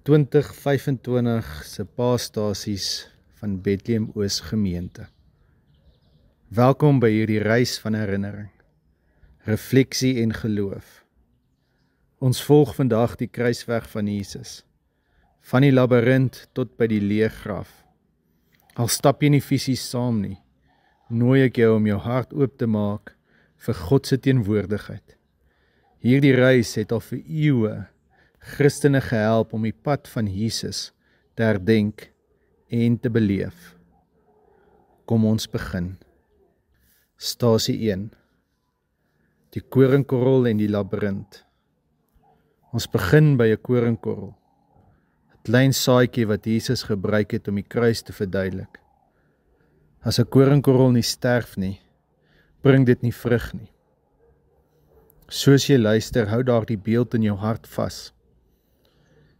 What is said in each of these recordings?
2025 se paasstasies van Bethlehem Oos gemeente. Welkom by hierdie reis van herinnering, refleksie en geloof. Ons volg vandag die kruisweg van Jesus, van die labirint tot by die leë graf. Al stap jy nie fisies saam nie, nooi ek jou om jou hart oop te maak vir God se teenwoordigheid. Hierdie reis het al vir eeue Christene gehelp om die pad van Jesus te herdenk en te beleef. Kom ons begin. Stasie 1. Die koringkorrel en die labirint. Ons begin by 'n koringkorrel, 'n klein saadjie wat Jesus gebruik het om die kruis te verduidelik. As 'n koringkorrel nie sterf nie, bring dit nie vrug nie. Soos jy luister, hou daardie beeld in jou hart vas.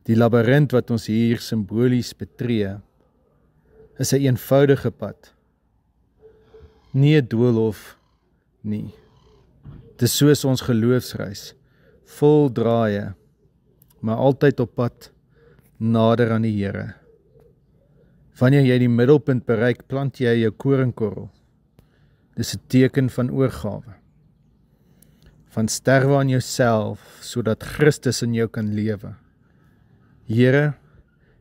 Die labirint wat ons hier simbolies betree, is 'n eenvoudige pad. Nie 'n doolhof nie. Dit is soos ons geloofsreis, vol draaie, maar altyd op pad nader aan die Here. Wanneer jy die middelpunt bereik, plant jy jou koringkorrel. Dis 'n teken van oorgawe. Van sterwe aan jouself, sodat Christus in jou kan lewe. Here,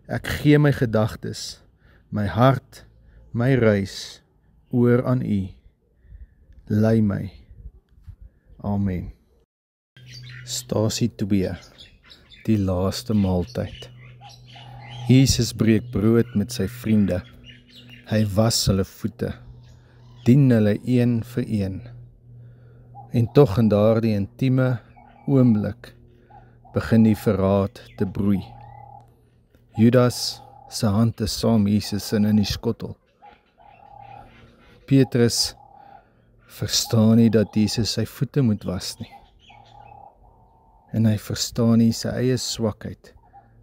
ek gee my gedagtes, my hart, my reis, oor aan U. Lei my. Amen. Stasie 2. Die laaste maaltyd. Jesus breek brood met sy vriende. Hy was hulle voete, dien hulle een vir een. En tog in daardie intieme oomblik begin die verraad te broei. Judas se hand is saam Jesus in die skottel. Petrus verstaan nie dat Jesus sy voete moet was nie. En hy verstaan nie sy eie swakheid,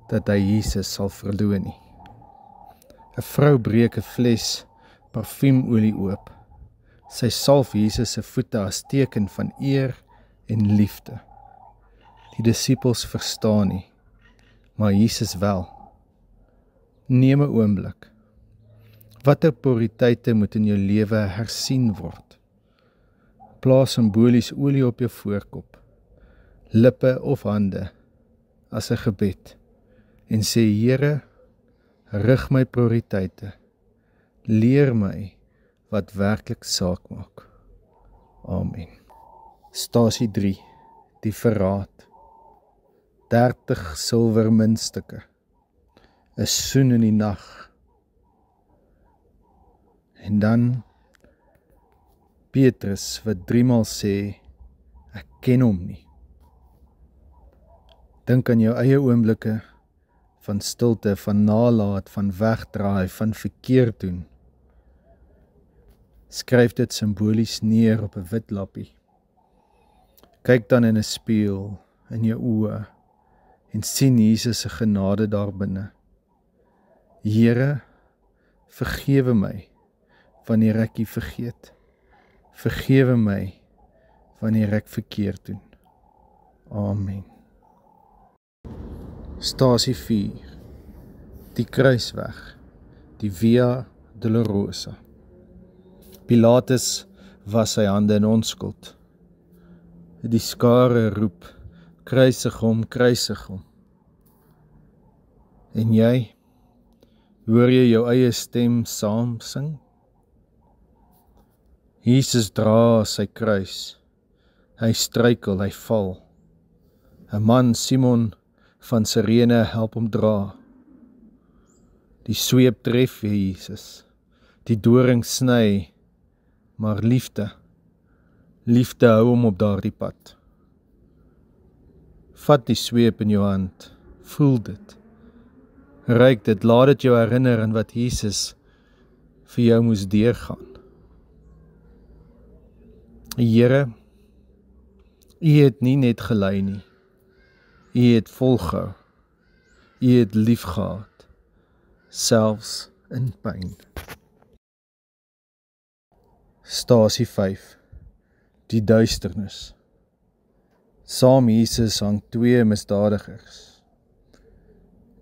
dat hy Jesus sal verloon nie. 'n Vrou breek 'n fles parfuumolie oop. Sy salf Jesus se voete as teken van eer en liefde. Die disippels verstaan nie, maar Jesus wel. Neem 'n oomblik. Watter prioriteite moet in jou lewe hersien word? Plaas simbolies olie op jou voorkop, lippe of hande, as 'n gebed, en sê, Here, rig my prioriteite, leer my wat werklik saak maak. Amen. Stasie 3. Die verraad. 30 silwer muntstukke. 'n soen in die nag. En dan Petrus wat 3 maal sê, ek ken hom nie. Dink aan jou eie oomblikke van stilte, van nalaat, van wegdraai, van verkeerd doen. Skryf dit simbolies neer op 'n wit lappie. Kyk dan in 'n spieël in jou oë en sien Jesus se genade daar binne. Here, vergewe my wanneer ek U vergeet. Vergewe my wanneer ek verkeerd doen. Amen. Stasie 4. Die kruisweg, die Via Dolorosa. Pilatus was sy hande in onskuld. Die skare roep, kruisig hom, kruisig hom. En jy, hoor jy jou eie stem saam sing? Jesus dra sy kruis. Hy struikel, hy val. 'n man, Simon van Sirene, help hom dra. Die sweep tref Jesus. Die doring sny, maar liefde hou hom op daardie pad. Vat die sweep in jou hand, voel dit. Ruik dit, laat dit jou herinner aan wat Jesus vir jou moes deurgaan. Here, U het nie net gelei nie, U het volgehou, U het lief gehad, selfs in pyn. Stasie 5. Die duisternis. Saam Jesus hang 2 misdadigers.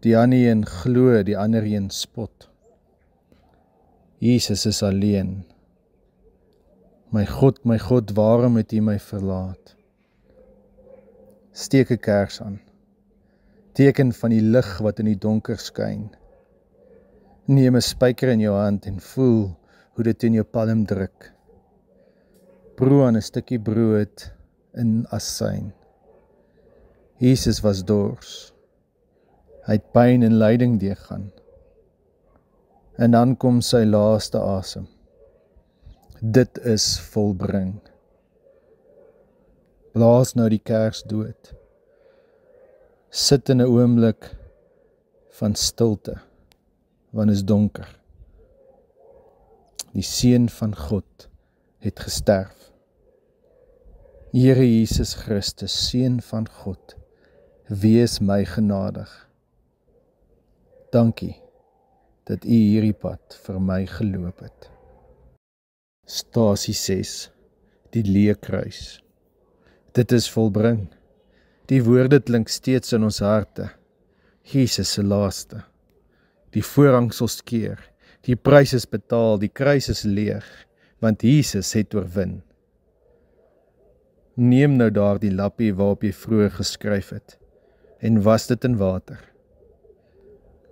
Die ander een glo, die ander een spot. Jesus is alleen. My God, waarom het U my verlaat? Steek 'n kers aan. Teken van die lig wat in die donker skyn. Neem 'n spyker in jou hand en voel hoe dit in jou palm druk. Proe aan 'n stukkie brood in asyn. Jesus was dors. Hy het pyn en lyding deurgaan. En dan kom sy laaste asem. Dit is volbring. Blaas nou die kers dood. Sit in 'n oomblik van stilte, want is donker. Die Seun van God het gesterf. Here Jesus Christus, Seun van God, wees my genadig. Dankie dat U hierdie pad vir my geloop het. Stasie 6, die leë kruis. Dit is volbring. Die woorde klink steeds in ons harte. Jesus se laaste. Die voorhangsels keer, die prys is betaal, die kruis is leeg, want Jesus het oorwin. Neem nou daardie lappie waarop jy vroeër geskryf het, en was dit in water.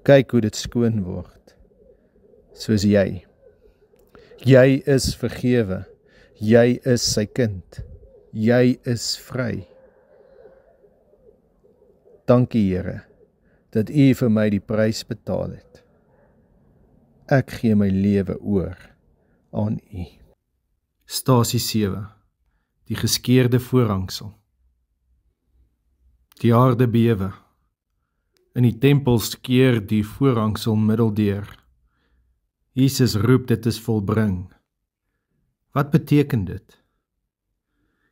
Kyk hoe dit skoon word, soos jy. Jy is vergewe, jy is sy kind, jy is vry. Dankie Here, dat U vir my die prys betaal het. Ek gee my lewe oor aan U. Stasie 7, die geskeurde voorhangsel. Die aarde bewe. In die tempel skeer die voorhangsel middeldeur. Jesus roep, dit is volbring. Wat beteken dit?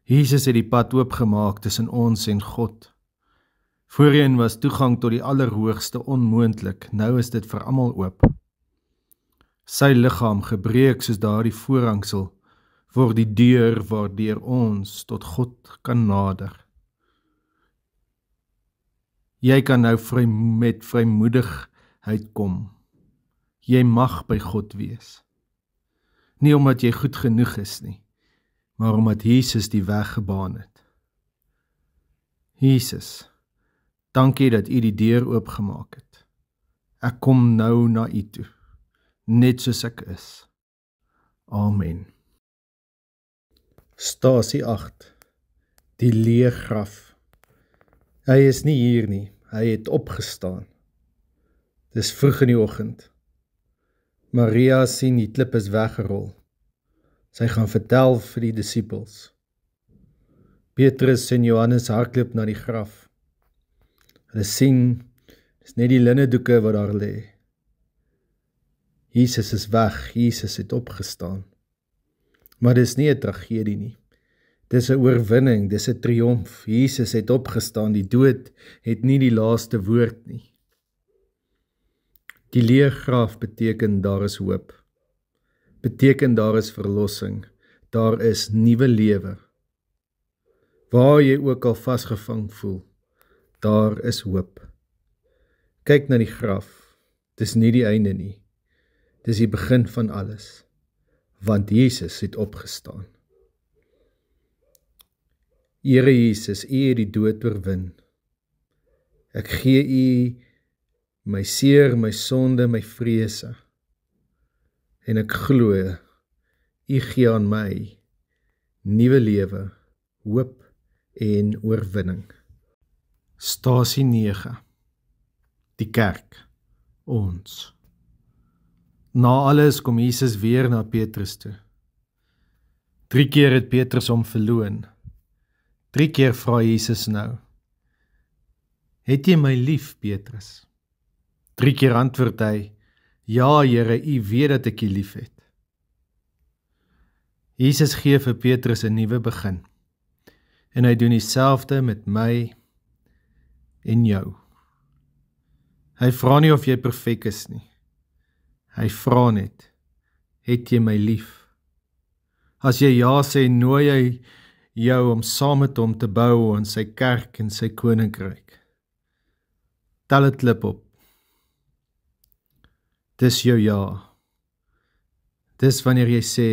Jesus het die pad oopgemaak tussen ons en God. Voorheen was toegang tot die Allerhoogste onmoontlik, nou is dit vir almal oop. Sy liggaam gebreek soos daardie voorhangsel, word die deur waardeur ons tot God kan nader. Jy kan nou met vrymoedigheid kom. Jy mag by God wees. Nie omdat jy goed genoeg is nie, maar omdat Jesus die weg gebaan het. Jesus, dankie dat U die deur oopgemaak het. Ek kom nou na U toe, net soos ek is. Amen. Stasie 8, die leë graf. Hy is nie hier nie, hy het opgestaan. Dis vroeg in die oggend. Maria sien die klip is weggerol. Sy gaan vertel vir die disippels. Petrus en Johannes hardloop na die graf. Hulle sien, dis net die linnedoeke wat daar lê. Jesus is weg, Jesus het opgestaan. Maar dis nie 'n tragedie nie. Dis 'n oorwinning, dis 'n triomf. Jesus het opgestaan, die dood het nie die laaste woord nie. Die leë graf beteken daar is hoop. Beteken daar is verlossing. Daar is nuwe lewe. Waar jy ook al vasgevang voel, daar is hoop. Kyk na die graf. Dis nie die einde nie. Dis die begin van alles. Want Jesus het opgestaan. Here Jesus, U het die dood oorwin. Ek gee U my seer, my sonde, my vrese. En ek glo, U gee aan my nuwe lewe, hoop en oorwinning. Stasie 9, die kerk, ons. Na alles kom Jesus weer na Petrus toe. 3 keer het Petrus hom verloon. 3 keer vra Jesus nou, het jy my lief, Petrus? 3 keer antwoord hy, ja Here, U weet dat ek U lief het. Jesus gee vir Petrus 'n nuwe begin, en hy doen dieselfde met my en jou. Hy vra nie of jy perfek is nie. Hy vra net, het jy my lief? As jy ja sê, nooi hy jou om saam met hom te bou aan sy kerk en sy koninkryk. Tel 'n klip op, Dis jou ja. Dis wanneer jy sê,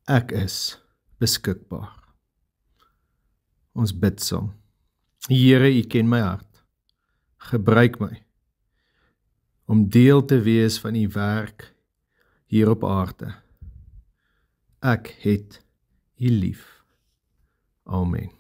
ek is beskikbaar. Ons bid saam. Here, U ken my hart. Gebruik my om deel te wees van U werk hier op aarde. Ek het U lief. Amen.